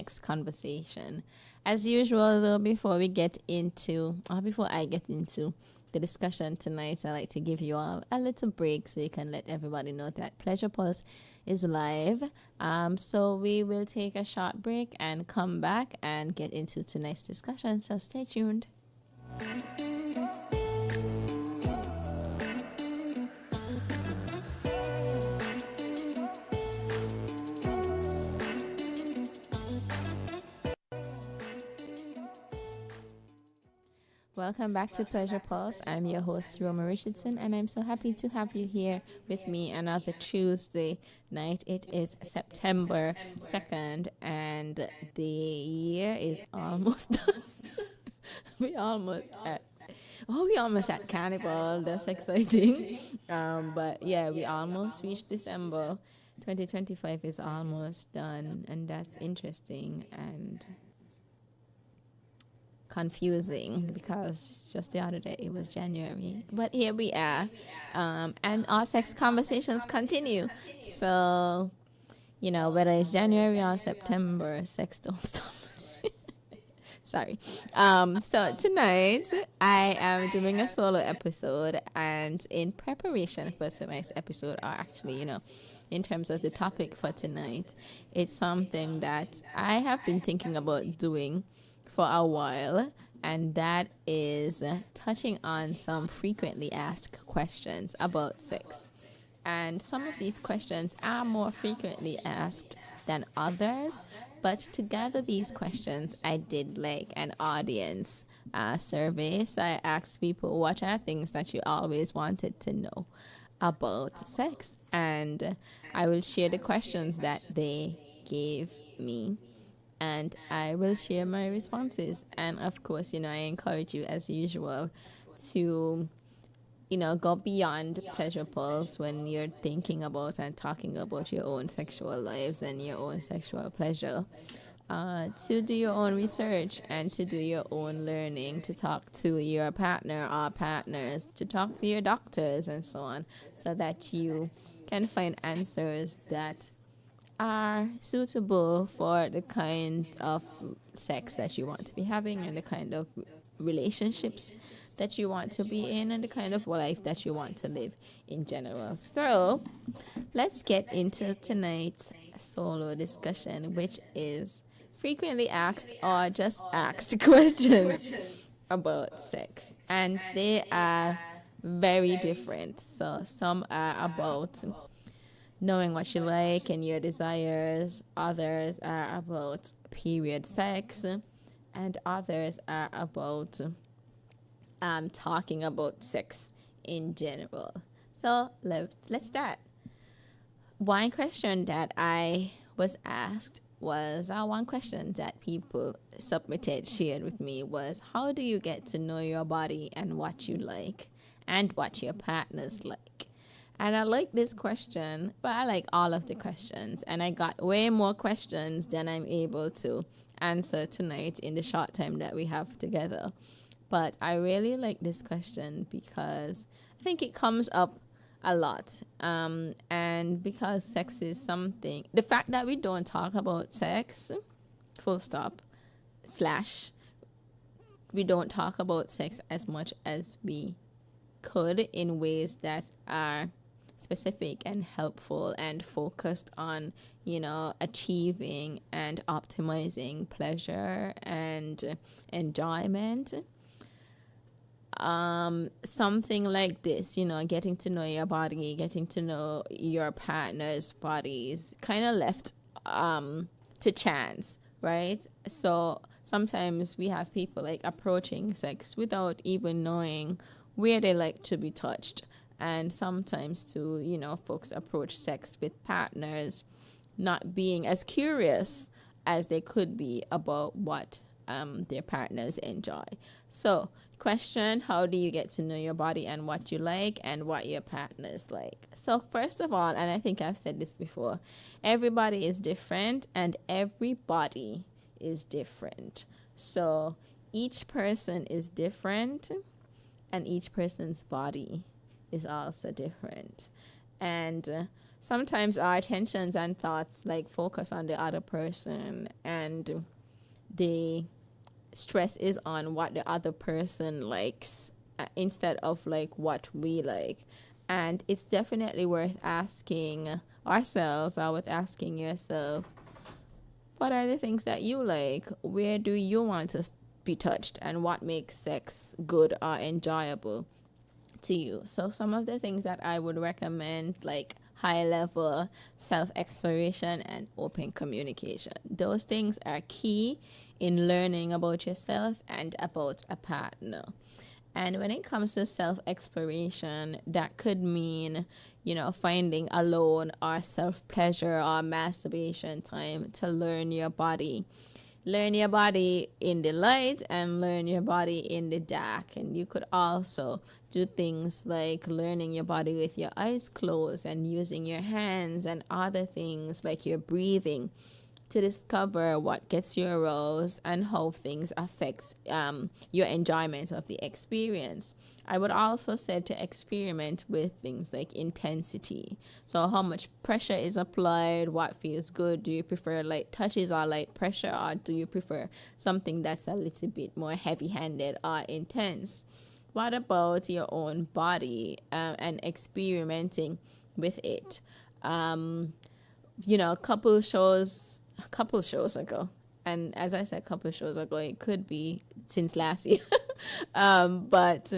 next conversation. As usual, though, before I get into the discussion tonight, I like to give you all a little break so you can let everybody know that Pleasure Pulse is live. So we will take a short break and come back and get into tonight's discussion. So stay tuned. Welcome back to Pleasure Pulse. I'm your host, Roma Richardson, and I'm so happy to have you here with me another Tuesday night. It is September 2nd, and the year is almost done. we almost at Carnival. That's exciting. But yeah, we almost reached December. 2025 is almost done, and that's interesting and confusing because just the other day it was January, but here we are, and our sex conversations continue. So, whether it's January or September, sex don't stop. Sorry. So tonight I am doing a solo episode, and in preparation for tonight's episode, or actually, in terms of the topic for tonight, it's something that I have been thinking about doing for a while, and that is touching on some frequently asked questions about sex. And some of these questions are more frequently asked than others, but to gather these questions, I did like an audience survey. So I asked people, what are things that you always wanted to know about sex? And I will share the questions that they gave me, and I will share my responses. And of course, I encourage you as usual to, go beyond Pleasure Pulse when you're thinking about and talking about your own sexual lives and your own sexual pleasure. To do your own research and to do your own learning, to talk to your partner or partners, to talk to your doctors and so on, so that you can find answers that are suitable for the kind of sex that you want to be having and the kind of relationships that you want to be in and the kind of life that you want to live in general. So let's get into tonight's solo discussion, which is frequently asked or just asked questions about sex. And they are very different. So some are about knowing what you like and your desires. Others are about period sex, and others are about talking about sex in general. So let's start. One question that I was asked was one question that people shared with me was, how do you get to know your body and what you like and what your partners like? And I like this question, but I like all of the questions. And I got way more questions than I'm able to answer tonight in the short time that we have together. But I really like this question because I think it comes up a lot. And because sex is something, the fact that we don't talk about sex, full stop, / we don't talk about sex as much as we could in ways that are specific and helpful and focused on, achieving and optimizing pleasure and enjoyment. Something like this, getting to know your body, getting to know your partner's bodies, kind of left to chance, right? So sometimes we have people like approaching sex without even knowing where they like to be touched. And sometimes too, folks approach sex with partners not being as curious as they could be about what their partners enjoy. So, question, how do you get to know your body and what you like and what your partners like? So, first of all, and I think I've said this before, everybody is different and everybody is different. So, each person is different and each person's body is also different. And sometimes our attentions and thoughts like focus on the other person, and the stress is on what the other person likes instead of like what we like. And it's definitely worth asking ourselves, or worth asking yourself, what are the things that you like? Where do you want to be touched? And what makes sex good or enjoyable to you? So some of the things that I would recommend, like high level self exploration and open communication. Those things are key in learning about yourself and about a partner. And when it comes to self exploration, that could mean, finding alone or self pleasure or masturbation time to learn your body. Learn your body in the light and learn your body in the dark. And you could also do things like learning your body with your eyes closed and using your hands and other things like your breathing to discover what gets you aroused and how things affect your enjoyment of the experience. I would also say to experiment with things like intensity. So how much pressure is applied, what feels good. Do you prefer light touches or light pressure, or do you prefer something that's a little bit more heavy-handed or intense? What about your own body and experimenting with it? Couple shows ago, and as I said, couple shows ago, it could be since last year, but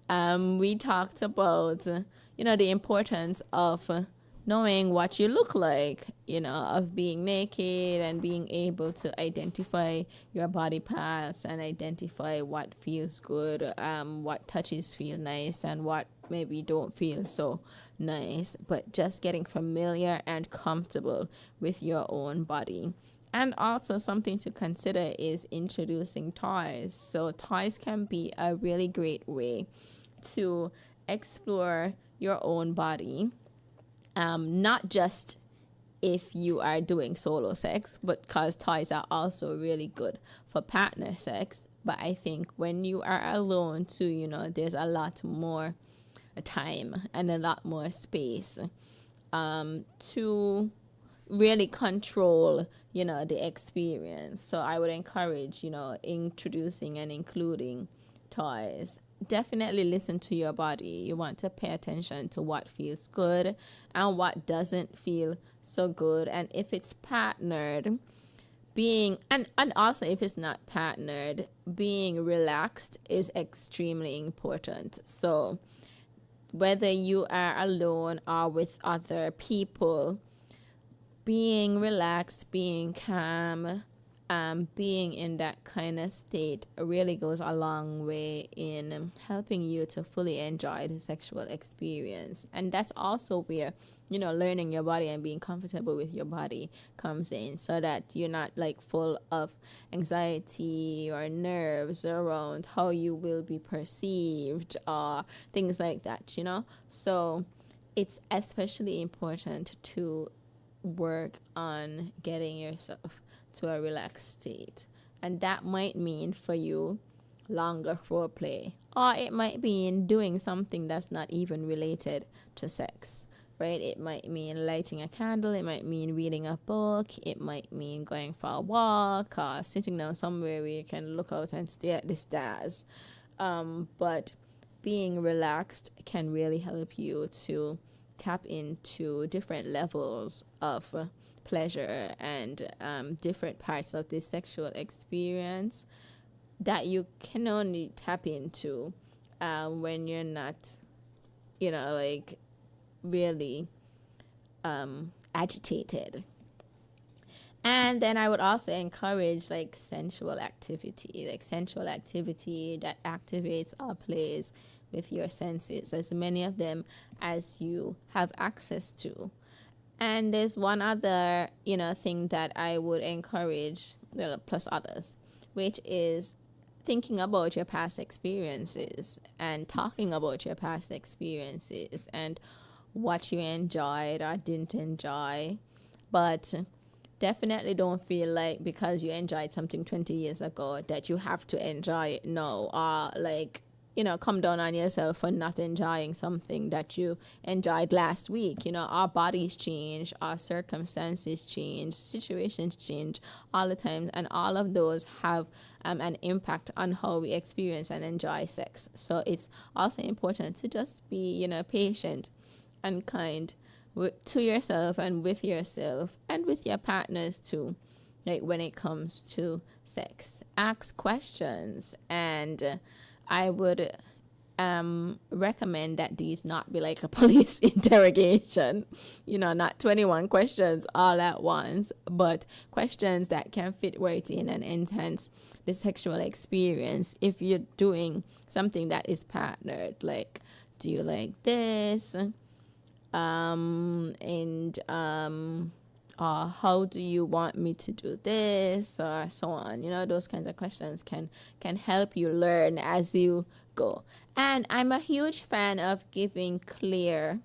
we talked about the importance of knowing what you look like, of being naked and being able to identify your body parts and identify what feels good, what touches feel nice and what maybe don't feel so nice, but just getting familiar and comfortable with your own body. And also something to consider is introducing toys. So toys can be a really great way to explore your own body, not just if you are doing solo sex, but because toys are also really good for partner sex. But I think when you are alone too, there's a lot more time and a lot more space to really control the experience. So I would encourage introducing and including toys. Definitely listen to your body. You want to pay attention to what feels good and what doesn't feel so good. And if it's partnered, and also if it's not partnered, being relaxed is extremely important. So whether you are alone or with other people, being relaxed, being calm, being in that kind of state really goes a long way in helping you to fully enjoy the sexual experience. And that's also where, learning your body and being comfortable with your body comes in, so that you're not like full of anxiety or nerves around how you will be perceived or things like that, So it's especially important to work on getting yourself to a relaxed state. And that might mean for you longer foreplay, or it might mean doing something that's not even related to sex, right? It might mean lighting a candle, it might mean reading a book, it might mean going for a walk or sitting down somewhere where you can look out and stare at the stars. But being relaxed can really help you to tap into different levels of pleasure and different parts of this sexual experience that you can only tap into when you're not, really agitated. And then I would also encourage sensual activity that activates or plays with your senses, as many of them as you have access to. And there's one other, thing that I would encourage, plus others, which is thinking about your past experiences and talking about your past experiences and what you enjoyed or didn't enjoy. But definitely don't feel like because you enjoyed something 20 years ago that you have to enjoy it now, or come down on yourself for not enjoying something that you enjoyed last week. Our bodies change, our circumstances change, situations change all the time, and all of those have an impact on how we experience and enjoy sex. So it's also important to just be, patient and kind to yourself and with yourself and with your partners too. Like when it comes to sex, ask questions, and I would recommend that these not be like a police interrogation, not 21 questions all at once, but questions that can fit right in and enhance the sexual experience. If you're doing something that is partnered, like, do you like this? And how do you want me to do this, or so on. Those kinds of questions can help you learn as you go. And I'm a huge fan of giving clear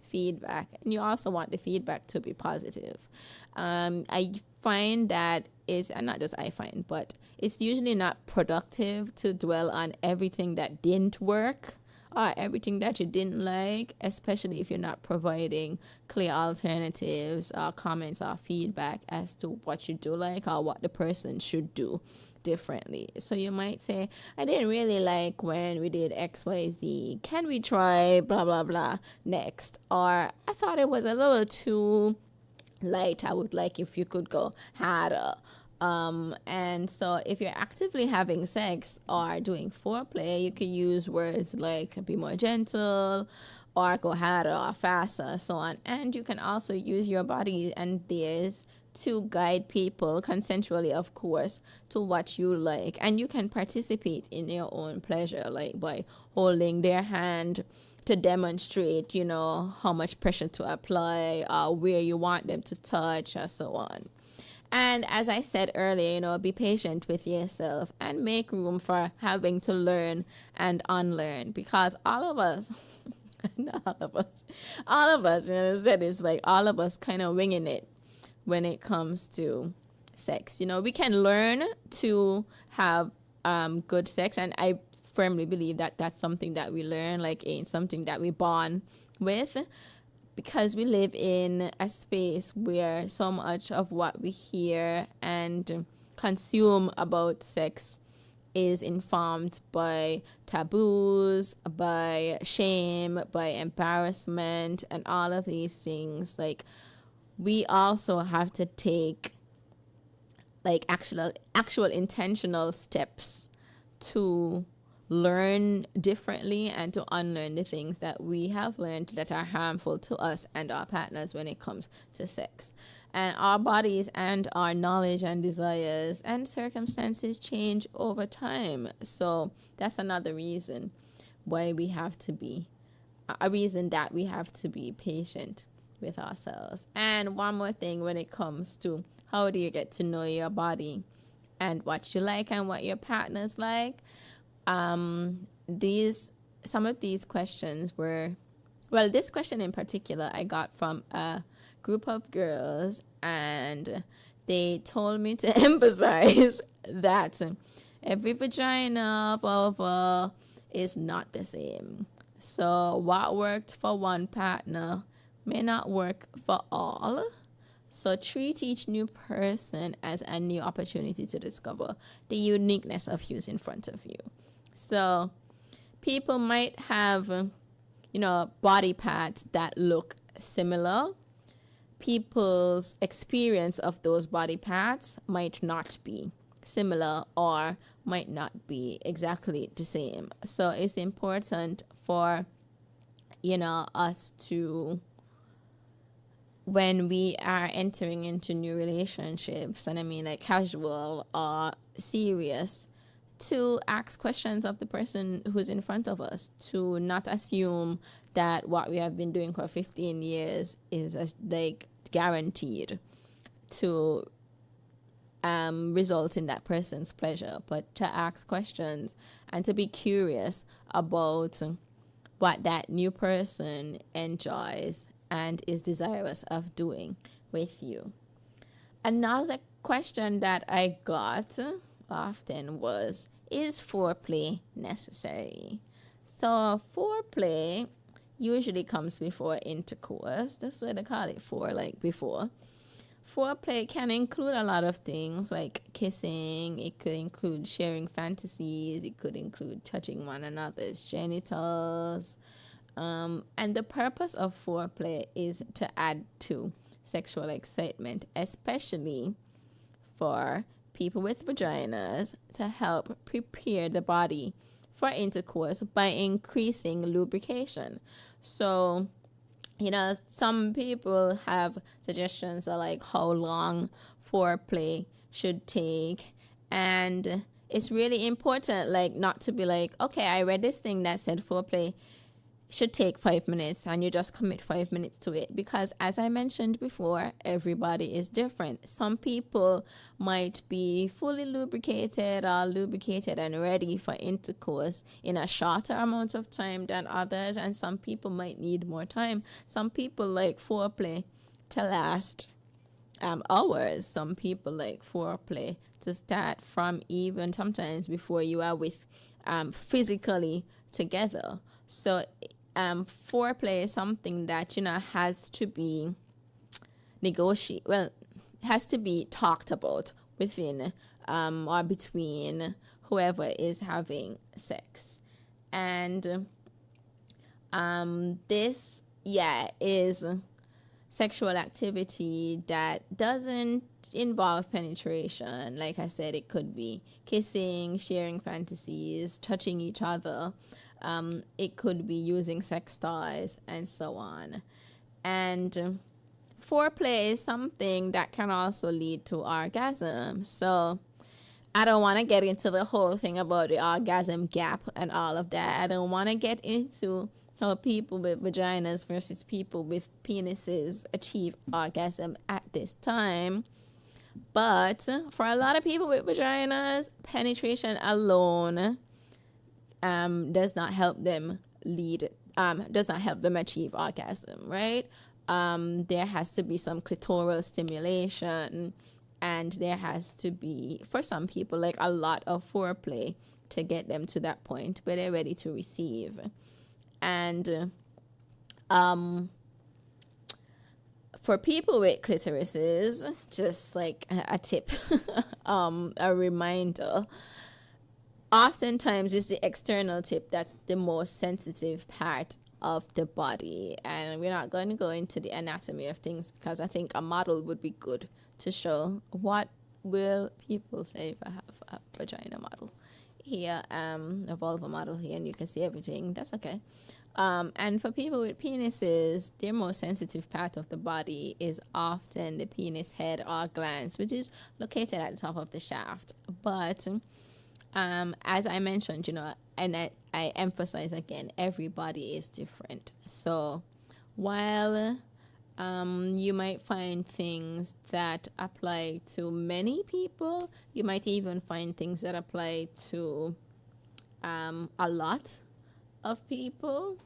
feedback, and you also want the feedback to be positive. I find that is, and not just I find, but it's usually not productive to dwell on everything that didn't work or everything that you didn't like, especially if you're not providing clear alternatives or comments or feedback as to what you do like or what the person should do differently. So you might say, I didn't really like when we did XYZ. Can we try blah, blah, blah next? Or I thought it was a little too light. I would like if you could go harder. And so if you're actively having sex or doing foreplay, you can use words like be more gentle or go harder or faster, so on. And you can also use your body and theirs to guide people consensually, of course, to what you like. And you can participate in your own pleasure, like by holding their hand to demonstrate, how much pressure to apply, where you want them to touch, or so on. And as I said earlier, be patient with yourself and make room for having to learn and unlearn, because all of us, it's like all of us kind of winging it when it comes to sex. We can learn to have good sex, and I firmly believe that that's something that we learn, like ain't something that we born with. Because we live in a space where so much of what we hear and consume about sex is informed by taboos, by shame, by embarrassment, and all of these things. Like, we also have to take like actual intentional steps to learn differently and to unlearn the things that we have learned that are harmful to us and our partners when it comes to sex. And our bodies and our knowledge and desires and circumstances change over time. So that's another reason why we have to be, a reason that we have to be patient with ourselves. And one more thing when it comes to how do you get to know your body and what you like and what your partners like. Some of these questions were, well, this question in particular I got from a group of girls, and they told me to emphasize that every vagina, vulva is not the same. So what worked for one partner may not work for all. So treat each new person as a new opportunity to discover the uniqueness of who's in front of you. So people might have, body parts that look similar. People's experience of those body parts might not be similar or might not be exactly the same. So it's important for, us to, when we are entering into new relationships, and I mean like casual or serious, to ask questions of the person who's in front of us, to not assume that what we have been doing for 15 years is guaranteed to result in that person's pleasure, but to ask questions and to be curious about what that new person enjoys and is desirous of doing with you. Another question that I got often was, Is foreplay necessary? So foreplay usually comes before intercourse. That's why they call it fore, like before. Foreplay can include a lot of things like kissing, it could include sharing fantasies, it could include touching one another's genitals. And the purpose of foreplay is to add to sexual excitement, especially for people with vaginas, to help prepare the body for intercourse by increasing lubrication. So, some people have suggestions of like how long foreplay should take, and it's really important, like, not to be like, okay, I read this thing that said foreplay should take 5 minutes and you just commit 5 minutes to it, because as I mentioned before, everybody is different. Some people might be fully lubricated or lubricated and ready for intercourse in a shorter amount of time than others, and some people might need more time. Some people like foreplay to last hours. Some people like foreplay to start from even sometimes before you are with physically together. So foreplay is something that has to be has to be talked about within or between whoever is having sex. And this is sexual activity that doesn't involve penetration. Like I said, it could be kissing, sharing fantasies, touching each other. It could be using sex toys and so on. And foreplay is something that can also lead to orgasm. So I don't want to get into the whole thing about the orgasm gap and all of that. I don't want to get into how people with vaginas versus people with penises achieve orgasm at this time. But for a lot of people with vaginas, penetration alone does not help them achieve orgasm, right? There has to be some clitoral stimulation, and there has to be, for some people, like a lot of foreplay to get them to that point where they're ready to receive. And for people with clitorises, just like a tip, a reminder, oftentimes it's the external tip that's the most sensitive part of the body. And we're not going to go into the anatomy of things because I think a model would be good to show. What will people say if I have a vagina model here, a vulva model here, and you can see everything? That's okay. And for people with penises, their most sensitive part of the body is often the penis head or glans, which is located at the top of the shaft. But as I mentioned, and I emphasize again, everybody is different. So while you might find things that apply to many people, you might even find things that apply to a lot of people.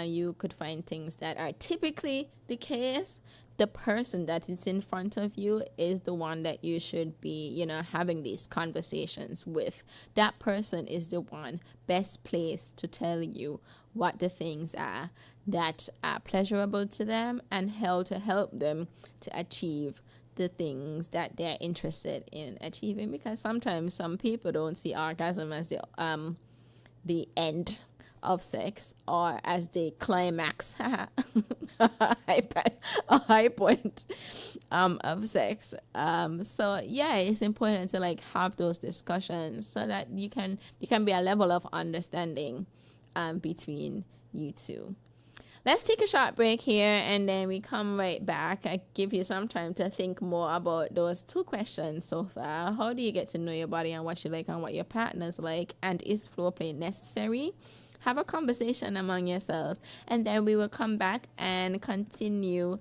You could find things that are typically the case. The person that is in front of you is the one that you should be, having these conversations with. That person is the one best placed to tell you what the things are that are pleasurable to them and how to help them to achieve the things that they're interested in achieving. Because sometimes some people don't see orgasm as the end of sex or as the climax, a high point of sex. So it's important to like have those discussions so that you can be a level of understanding between you two. Let's take a short break here and then we come right back. I give you some time to think more about those two questions so far. How do you get to know your body and what you like and what your partner's like? And is foreplay necessary? Have a conversation among yourselves, and then we will come back and continue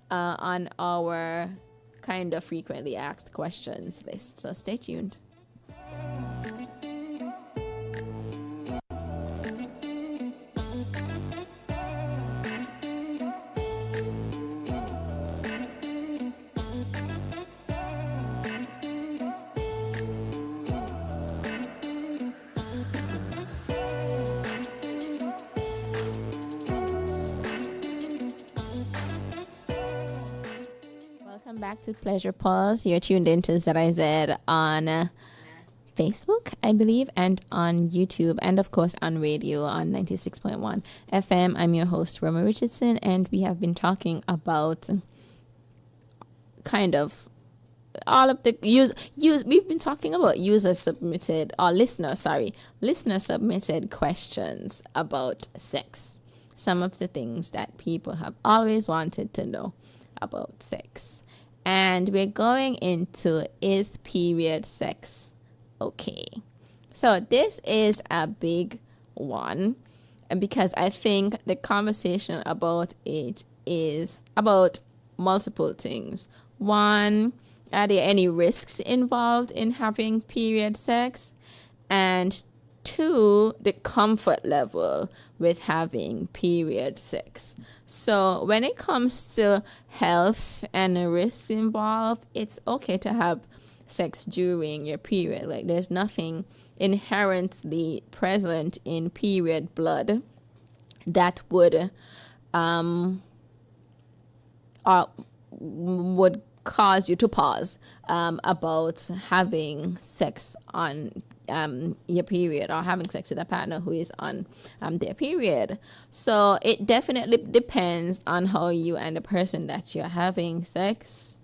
on our kind of frequently asked questions list. So stay tuned. back to Pleasure Pulse. You're tuned into ZIZ on Facebook, I believe, and on YouTube, and of course on radio on 96.1 FM. I'm your host, Roma Richardson, and we have been talking about kind of all of the we've been talking about listener submitted questions about sex. Some of the things that people have always wanted to know about sex. And we're going into, is period sex okay? So this is a big one, because I think the conversation about it is about multiple things. One, are there any risks involved in having period sex? And two, the comfort level with having period sex. So when it comes to health and the risks involved, it's okay to have sex during your period. Like, there's nothing inherently present in period blood that would cause you to pause about having sex on your period, or having sex with a partner who is on their period. So it definitely depends on how you and the person that you're having sex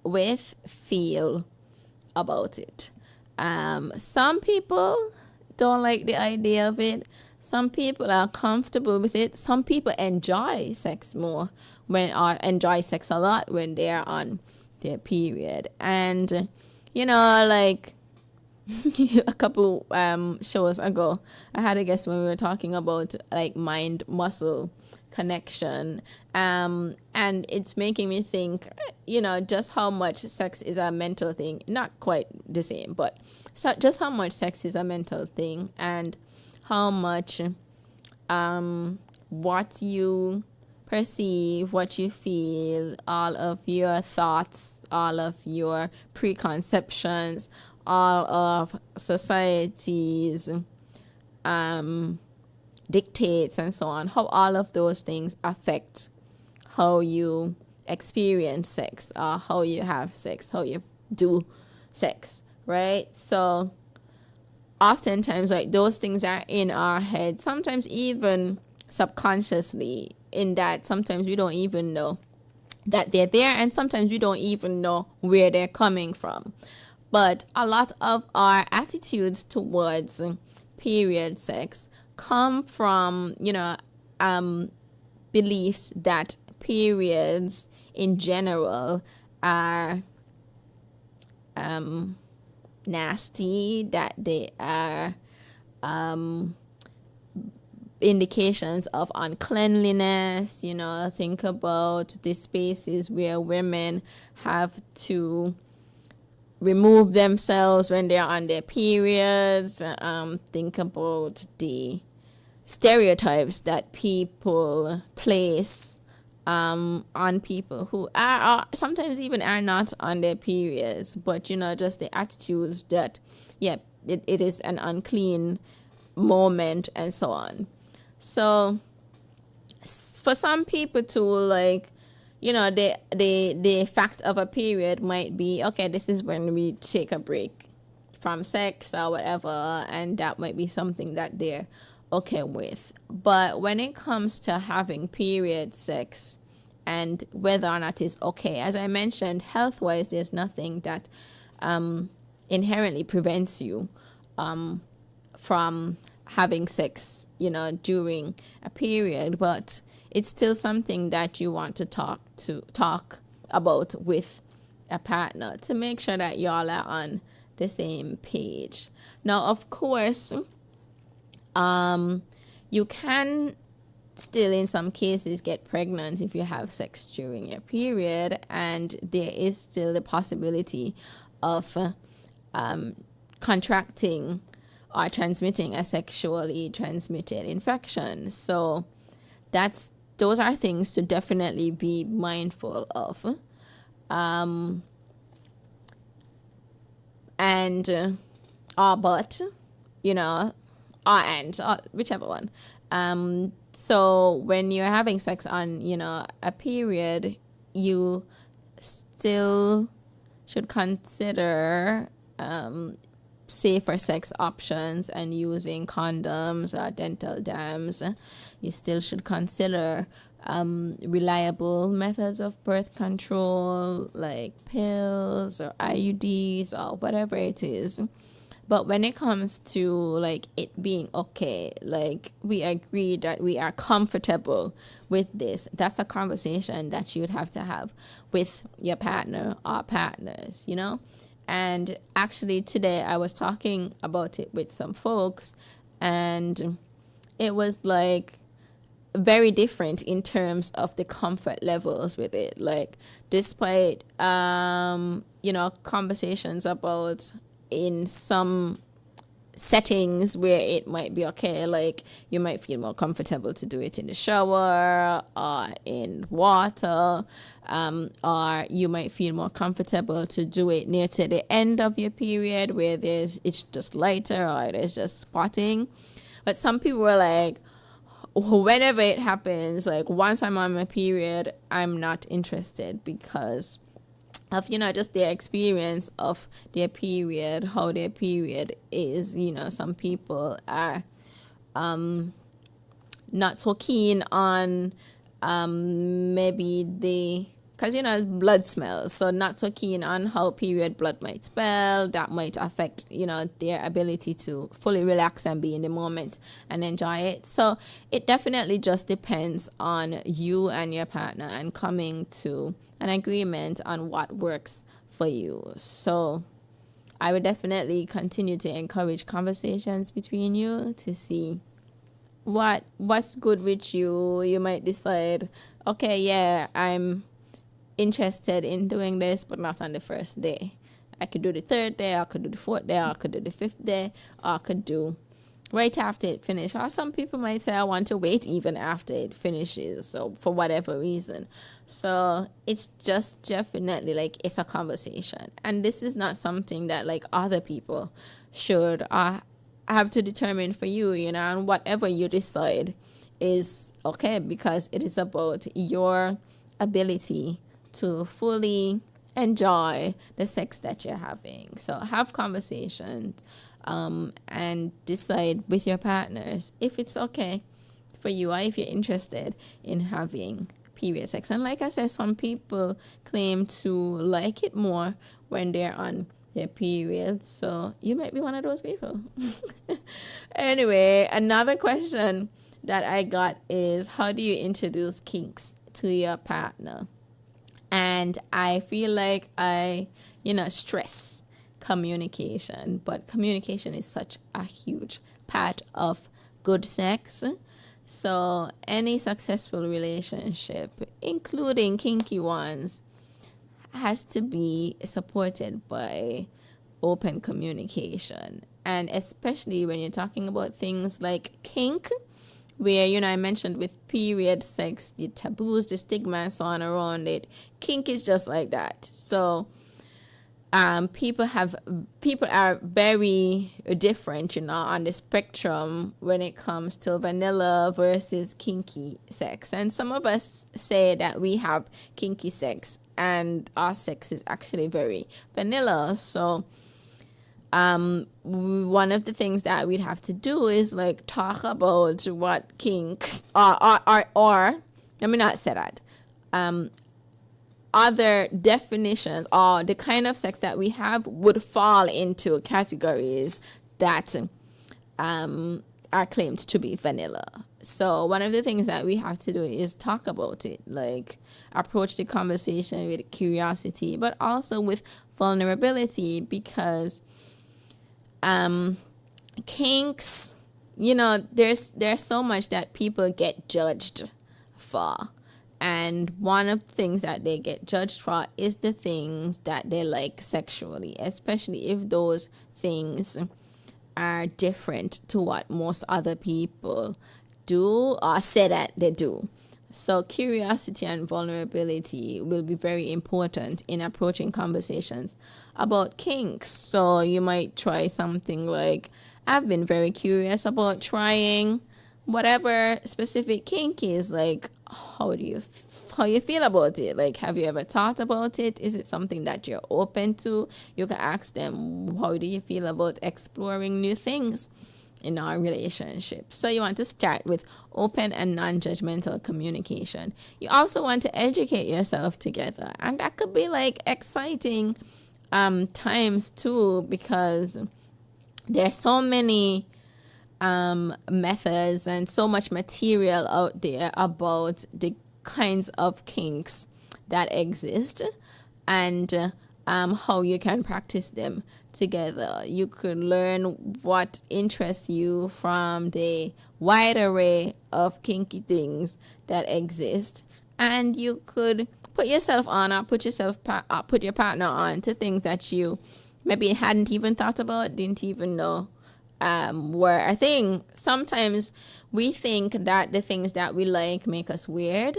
with feel about it. Some people don't like the idea of it. Some people are comfortable with it. Some people enjoy sex more enjoy sex a lot when they're on their period. And like a couple shows ago, I had a guest when we were talking about like mind muscle connection, and it's making me think, just how much sex is a mental thing. Not quite the same, but just how much sex is a mental thing, and how much what you perceive, what you feel, all of your thoughts, all of your preconceptions, all of society's dictates and so on, how all of those things affect how you experience sex, or how you have sex, how you do sex, right? So oftentimes, like, those things are in our head, sometimes even subconsciously, in that sometimes we don't even know that they're there, and sometimes we don't even know where they're coming from. But a lot of our attitudes towards period sex come from, beliefs that periods in general are nasty, that they are indications of uncleanliness. Think about the spaces where women have to remove themselves when they're on their periods. Think about the stereotypes that people place on people who are sometimes even are not on their periods, but just the attitudes that it is an unclean moment and so on. So for some people to, like, the fact of a period might be, okay, this is when we take a break from sex or whatever, and that might be something that they're okay with. But when it comes to having period sex and whether or not it's okay, as I mentioned, health-wise, there's nothing that inherently prevents you from having sex, during a period, but it's still something that you want to talk about with a partner to make sure that y'all are on the same page. Now, of course, you can still in some cases get pregnant if you have sex during your period, and there is still the possibility of contracting or transmitting a sexually transmitted infection. So those are things to definitely be mindful of. Whichever one. So when you're having sex on, a period, you still should consider safer sex options and using condoms or dental dams. You still should consider reliable methods of birth control like pills or IUDs or whatever it is. But when it comes to like it being okay, like we agree that we are comfortable with this, that's a conversation that you would have to have with your partner or partners, you know? And actually today I was talking about it with some folks, and it was like very different in terms of the comfort levels with it. Like despite conversations about in some settings where it might be okay, like you might feel more comfortable to do it in the shower or in water, or you might feel more comfortable to do it near to the end of your period where it's just lighter or there's just spotting. But some people were like, whenever it happens, like once I'm on my period, I'm not interested because of just their experience of their period, how their period is. Some people are not so keen on maybe because blood smells, so not so keen on how period blood might smell. That might affect their ability to fully relax and be in the moment and enjoy it. So it definitely just depends on you and your partner and coming to an agreement on what works for you. So I would definitely continue to encourage conversations between you to see what's good with you. You might decide, okay, yeah, I'm interested in doing this, but not on the first day. I could do the third day, I could do the fourth day, I could do the fifth day, or I could do right after it finishes. Or some people might say I want to wait even after it finishes, so for whatever reason. So it's just definitely like it's a conversation, and this is not something that like other people should have to determine for you, and whatever you decide is okay, because it is about your ability to fully enjoy the sex that you're having. So have conversations and decide with your partners if it's okay for you or if you're interested in having period sex. And like I said, some people claim to like it more when they're on their period. So you might be one of those people. Anyway, another question that I got is, how do you introduce kinks to your partner? And I feel like I stress communication, but communication is such a huge part of good sex. So any successful relationship, including kinky ones, has to be supported by open communication. And especially when you're talking about things like kink, where, I mentioned with period sex, the taboos, the stigma and so on around it, kink is just like that. So people are very different, on the spectrum when it comes to vanilla versus kinky sex. And some of us say that we have kinky sex and our sex is actually very vanilla. So one of the things that we'd have to do is like talk about what kink or let me not say that, other definitions or the kind of sex that we have would fall into categories that are claimed to be vanilla. So one of the things that we have to do is talk about it, like approach the conversation with curiosity, but also with vulnerability, because kinks, there's so much that people get judged for. And one of the things that they get judged for is the things that they like sexually, especially if those things are different to what most other people do or say that they do. So curiosity and vulnerability will be very important in approaching conversations about kinks. So you might try something like, I've been very curious about trying whatever specific kink is. Like, how you feel about it. Like, have you ever thought about it? Is it something that you're open to? You can ask them, how do you feel about exploring new things in our relationship? So you want to start with open and non-judgmental communication. You also want to educate yourself together, and that could be like exciting times too, because there's so many methods and so much material out there about the kinds of kinks that exist, and how you can practice them together. You could learn what interests you from the wide array of kinky things that exist, and you could put yourself on, or put your partner on to things that you maybe hadn't even thought about, didn't even know were a thing. Sometimes we think that the things that we like make us weird,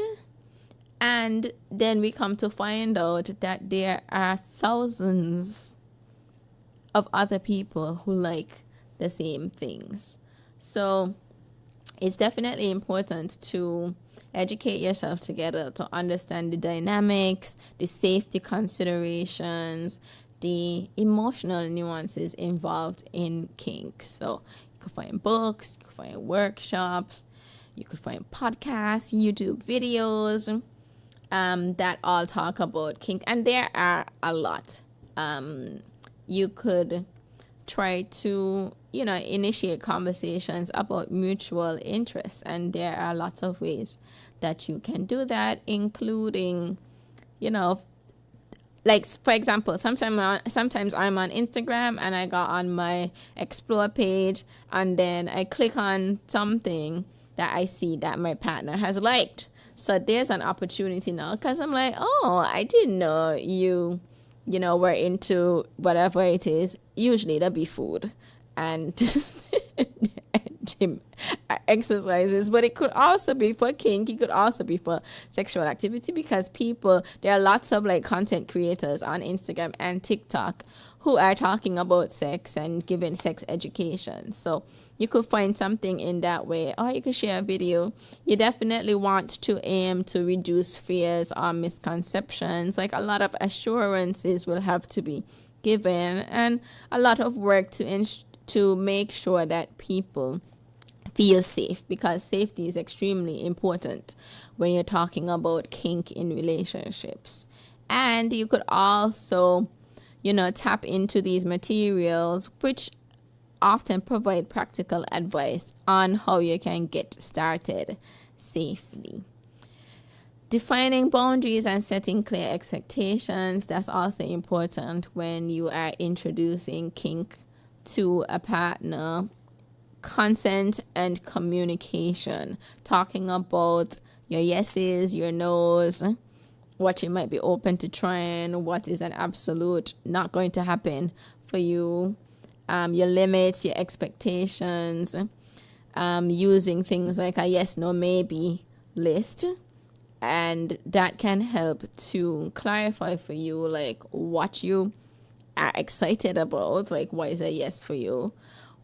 and then we come to find out that there are thousands of other people who like the same things. So it's definitely important to educate yourself together to understand the dynamics, the safety considerations, the emotional nuances involved in kink. So you could find books, you could find workshops, you could find podcasts, YouTube videos that all talk about kink, and there are a lot. You could try to, initiate conversations about mutual interests, and there are lots of ways that you can do that, including, like, for example, sometimes I'm on Instagram and I go on my explore page, and then I click on something that I see that my partner has liked. So there's an opportunity now, because I'm like, oh, I didn't know you we're into whatever it is. Usually that'd be food and gym exercises, but it could also be for kink. It could also be for sexual activity, because there are lots of like content creators on Instagram and TikTok who are talking about sex and giving sex education. So you could find something in that way, or you could share a video. You definitely want to aim to reduce fears or misconceptions. Like, a lot of assurances will have to be given, and a lot of work to make sure that people feel safe, because safety is extremely important when you're talking about kink in relationships. And you could also, tap into these materials, which often provide practical advice on how you can get started safely. Defining boundaries and setting clear expectations, that's also important when you are introducing kink to a partner. Consent and communication, talking about your yeses, your nos, what you might be open to trying, what is an absolute not going to happen for you, your limits, your expectations, using things like a yes, no, maybe list. And that can help to clarify for you, like, what you are excited about, like, what is a yes for you,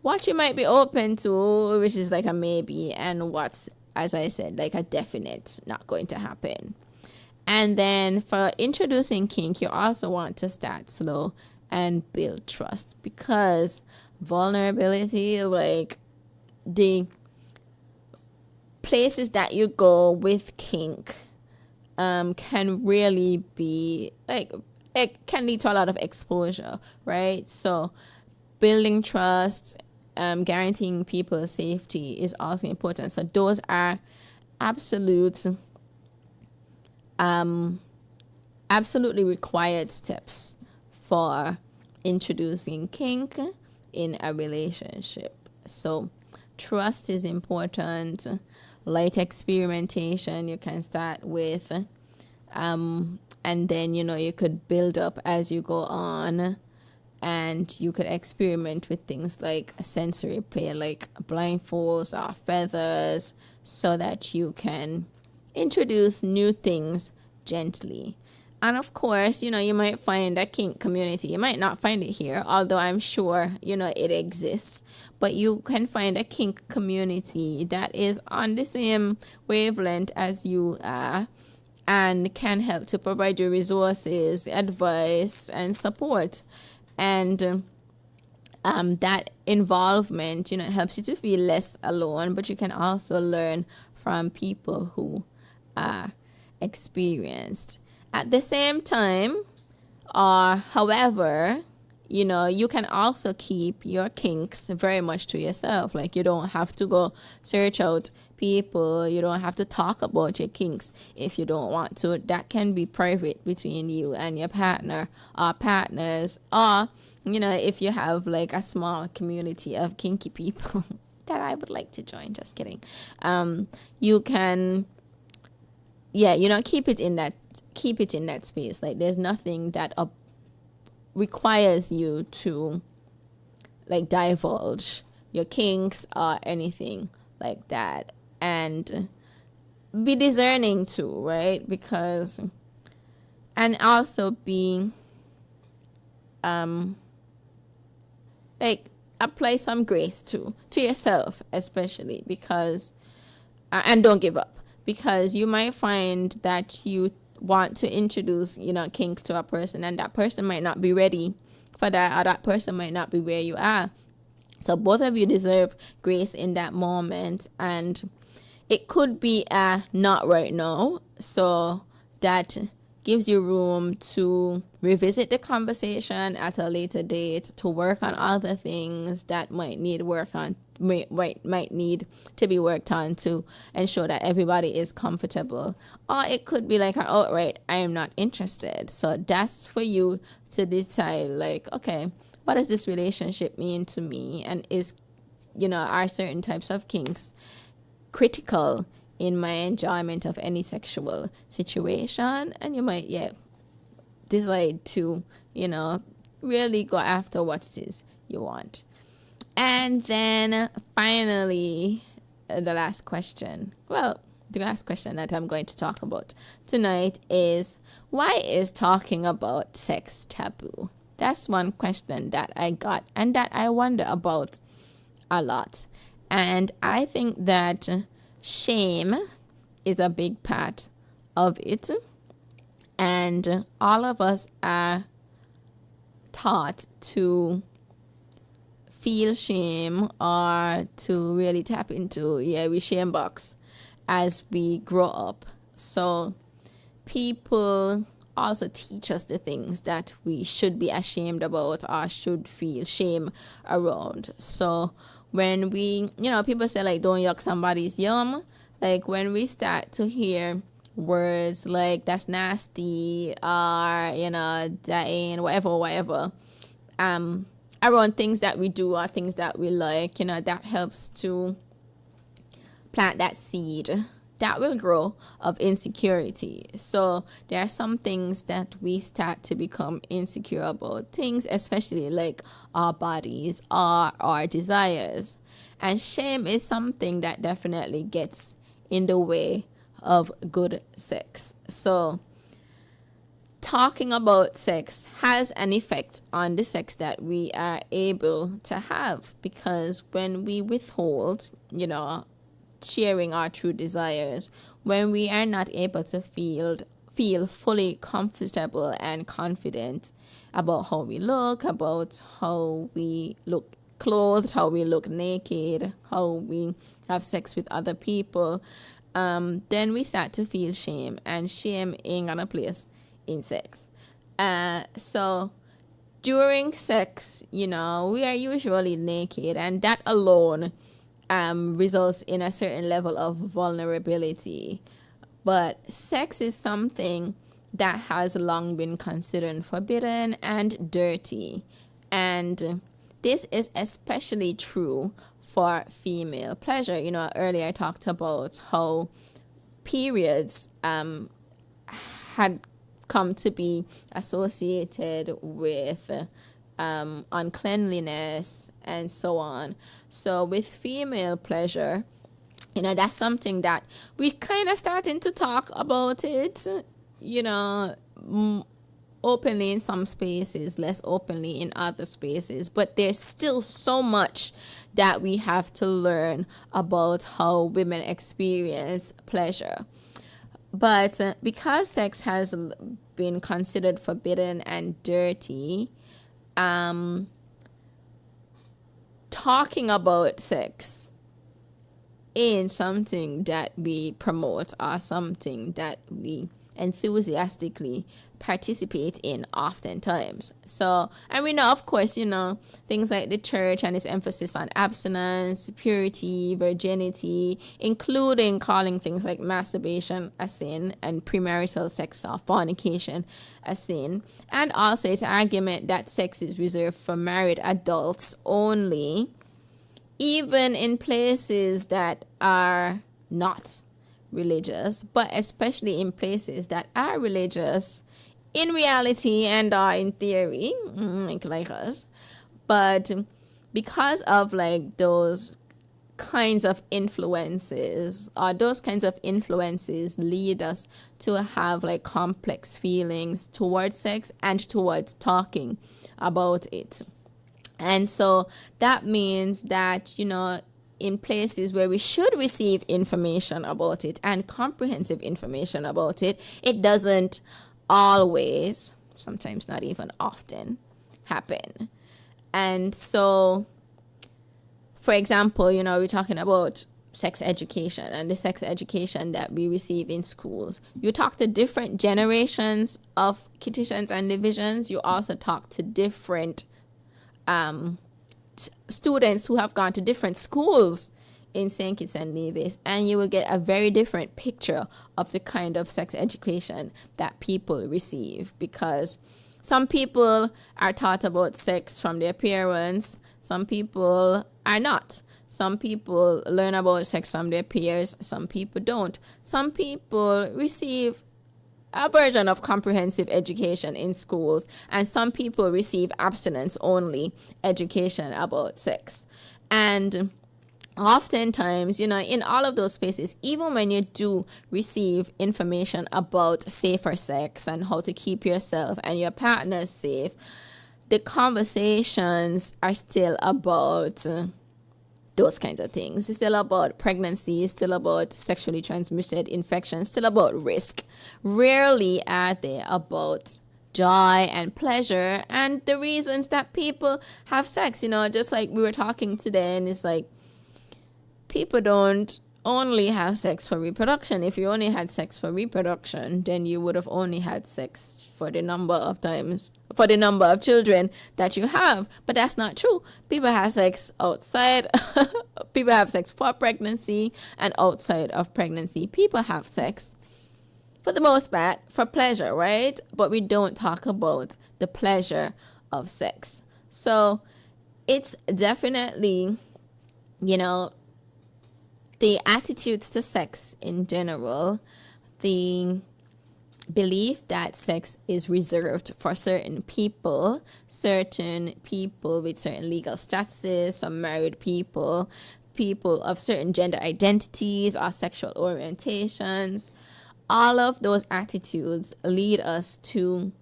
what you might be open to, which is like a maybe, and what's, as I said, like a definite not going to happen. And then for introducing kink, you also want to start slow and build trust, because vulnerability, like the places that you go with kink, can really be like, it can lead to a lot of exposure, right? So building trust, guaranteeing people's safety is also important. So those are absolutely required steps for introducing kink in a relationship. So trust is important. Light experimentation you can start with, and then you could build up as you go on, and you could experiment with things like sensory play, like blindfolds or feathers, so that you can introduce new things gently. And of course, you might find a kink community. You might not find it here, although I'm sure, it exists. But you can find a kink community that is on the same wavelength as you are and can help to provide you resources, advice, and support. And that involvement, helps you to feel less alone, but you can also learn from people who are experienced. At the same time, or however, you can also keep your kinks very much to yourself. Like, you don't have to go search out people. You don't have to talk about your kinks if you don't want to. That can be private between you and your partner or partners, or if you have like a small community of kinky people that I would like to join. Just kidding. You can, keep it in that space. Like, there's nothing that requires you to like divulge your kinks or anything like that. And be discerning too, right? Because, and also be like, apply some grace to yourself, especially because and don't give up, because you might find that you want to introduce kinks to a person, and that person might not be ready for that, or that person might not be where you are. So both of you deserve grace in that moment, and it could be a not right now, so that gives you room to revisit the conversation at a later date, to work on other things that might need to be worked on to ensure that everybody is comfortable. Or it could be like an outright, I am not interested. So that's for you to decide, like, okay, what does this relationship mean to me? And are certain types of kinks critical in my enjoyment of any sexual situation? And you might decide to really go after what it is you want. And then finally, the last question that I'm going to talk about tonight is, why is talking about sex taboo? That's one question that I got and that I wonder about a lot. And I think that shame is a big part of it. And all of us are taught to feel shame, or to really tap into we shame box as we grow up. So people also teach us the things that we should be ashamed about or should feel shame around. So when we, people say like, don't yuck somebody's yum, like when we start to hear words like that's nasty, or that ain't whatever, around things that we do or things that we like, that helps to plant that seed that will grow of insecurity. So there are some things that we start to become insecure about, things especially like our bodies or our desires. And shame is something that definitely gets in the way of good sex. So talking about sex has an effect on the sex that we are able to have, because when we withhold, sharing our true desires, when we are not able to feel fully comfortable and confident about how we look, about how we look clothed, how we look naked, how we have sex with other people, then we start to feel shame, and shame ain't gonna place in sex. So during sex, we are usually naked, and that alone results in a certain level of vulnerability. But sex is something that has long been considered forbidden and dirty. And this is especially true for female pleasure. Earlier I talked about how periods had come to be associated with uncleanliness and so on. So with female pleasure, that's something that we kind of starting to talk about it, openly in some spaces, less openly in other spaces, but there's still so much that we have to learn about how women experience pleasure. But because sex has been considered forbidden and dirty, talking about sex ain't something that we promote or something that we enthusiastically participate in oftentimes. So, and we know, of course, things like the church and its emphasis on abstinence, purity, virginity, including calling things like masturbation a sin and premarital sex or fornication a sin. And also its argument that sex is reserved for married adults only, even in places that are not religious, but especially in places that are religious in reality and are in theory, like us. But because of like those kinds of influences, lead us to have like complex feelings towards sex and towards talking about it. And so that means that, in places where we should receive information about it and comprehensive information about it, it doesn't always, sometimes not even often, happen. And so, for example, we're talking about sex education and the sex education that we receive in schools. You talk to different generations of kitchens and divisions. You also talk to different students who have gone to different schools in St. Kitts and Nevis, and you will get a very different picture of the kind of sex education that people receive, because some people are taught about sex from their parents, some people are not. Some people learn about sex from their peers, some people don't. Some people receive a version of comprehensive education in schools, and some people receive abstinence only education about sex. And oftentimes, in all of those spaces, even when you do receive information about safer sex and how to keep yourself and your partner safe, the conversations are still about those kinds of things. It's still about pregnancy, it's still about sexually transmitted infections, still about risk. Rarely are they about joy and pleasure and the reasons that people have sex, just like we were talking today, and it's like people don't only have sex for reproduction. If you only had sex for reproduction, then you would have only had sex for the number of children that you have. But that's not true. People have sex outside. People have sex for pregnancy and outside of pregnancy. People have sex for the most part for pleasure, right? But we don't talk about the pleasure of sex. So it's definitely, the attitudes to sex in general, the belief that sex is reserved for certain people with certain legal statuses, some married people of certain gender identities or sexual orientations. All of those attitudes lead us to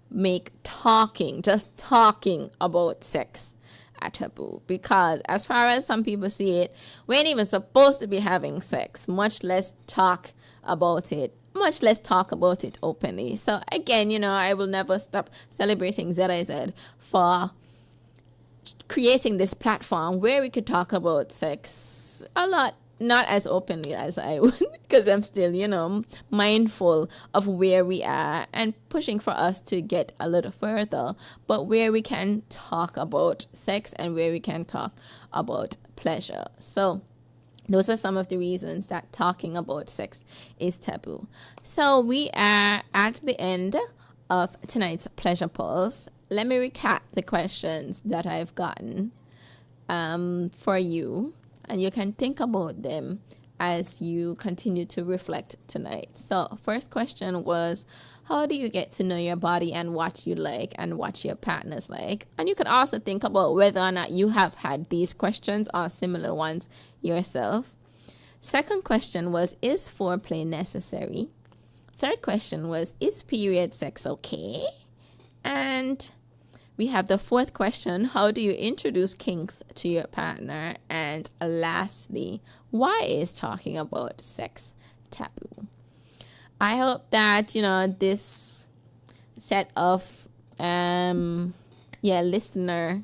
make just talking about sex a taboo, because as far as some people see it, we ain't even supposed to be having sex, much less talk about it openly. So again, I will never stop celebrating ZIZ for creating this platform where we could talk about sex a lot, not as openly as I would, because I'm still, mindful of where we are and pushing for us to get a little further, but where we can talk about sex and where we can talk about pleasure. So those are some of the reasons that talking about sex is taboo. So we are at the end of tonight's Pleasure Pulse. Let me recap the questions that I've gotten for you, and you can think about them as you continue to reflect tonight. So first question was, how do you get to know your body and what you like and what your partners like? And you can also think about whether or not you have had these questions or similar ones yourself. Second question was, is foreplay necessary? third question was, is period sex okay? And we have the fourth question, how do you introduce kinks to your partner? And lastly, why is talking about sex taboo? I hope that, this set of listener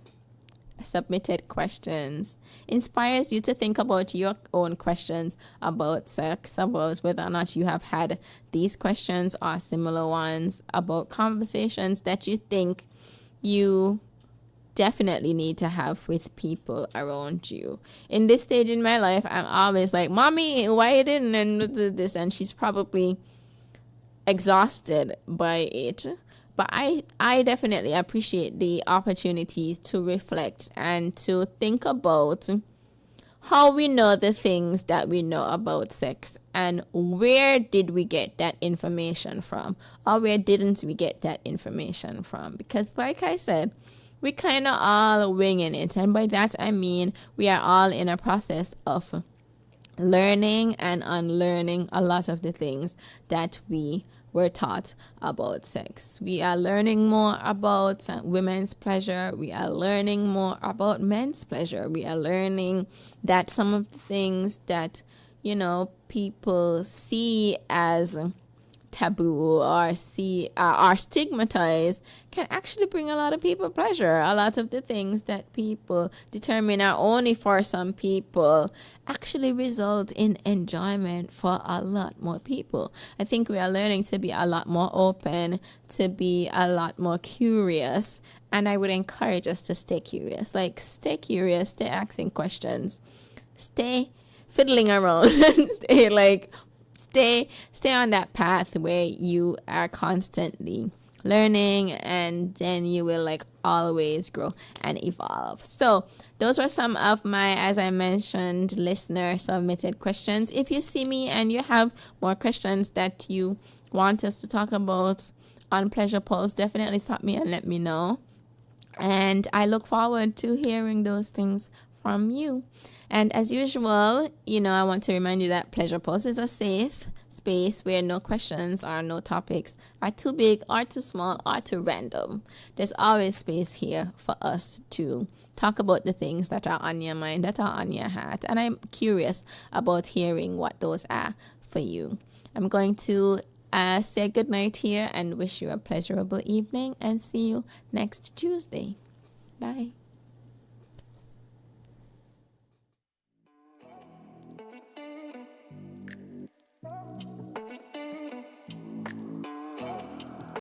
submitted questions inspires you to think about your own questions about sex, about whether or not you have had these questions or similar ones, about conversations that you think you definitely need to have with people around you. In this stage in my life, I'm always like, Mommy, why you didn't and this, and she's probably exhausted by it. But I definitely appreciate the opportunities to reflect and to think about how we know the things that we know about sex and where did we get that information from, or where didn't we get that information from. Because like I said, we kind of all winging it, and by that I mean we are all in a process of learning and unlearning a lot of the things that we were taught about sex. We are learning more about women's pleasure. We are learning more about men's pleasure. We are learning that some of the things that, people see as taboo or are stigmatized can actually bring a lot of people pleasure. A lot of the things that people determine are only for some people actually result in enjoyment for a lot more people. I think we are learning to be a lot more open, to be a lot more curious, and I would encourage us to stay curious. Like, stay curious, stay asking questions, stay fiddling around, stay on that path where you are constantly learning, and then you will always grow and evolve. So those were some of my, as I mentioned, listener submitted questions. If you see me and you have more questions that you want us to talk about on Pleasure Pulse, definitely stop me and let me know. And I look forward to hearing those things from you. And as usual, I want to remind you that Pleasure Pulse is a safe space where no questions or no topics are too big or too small or too random. There's always space here for us to talk about the things that are on your mind, that are on your heart. And I'm curious about hearing what those are for you. I'm going to say good night here and wish you a pleasurable evening, and see you next Tuesday. Bye.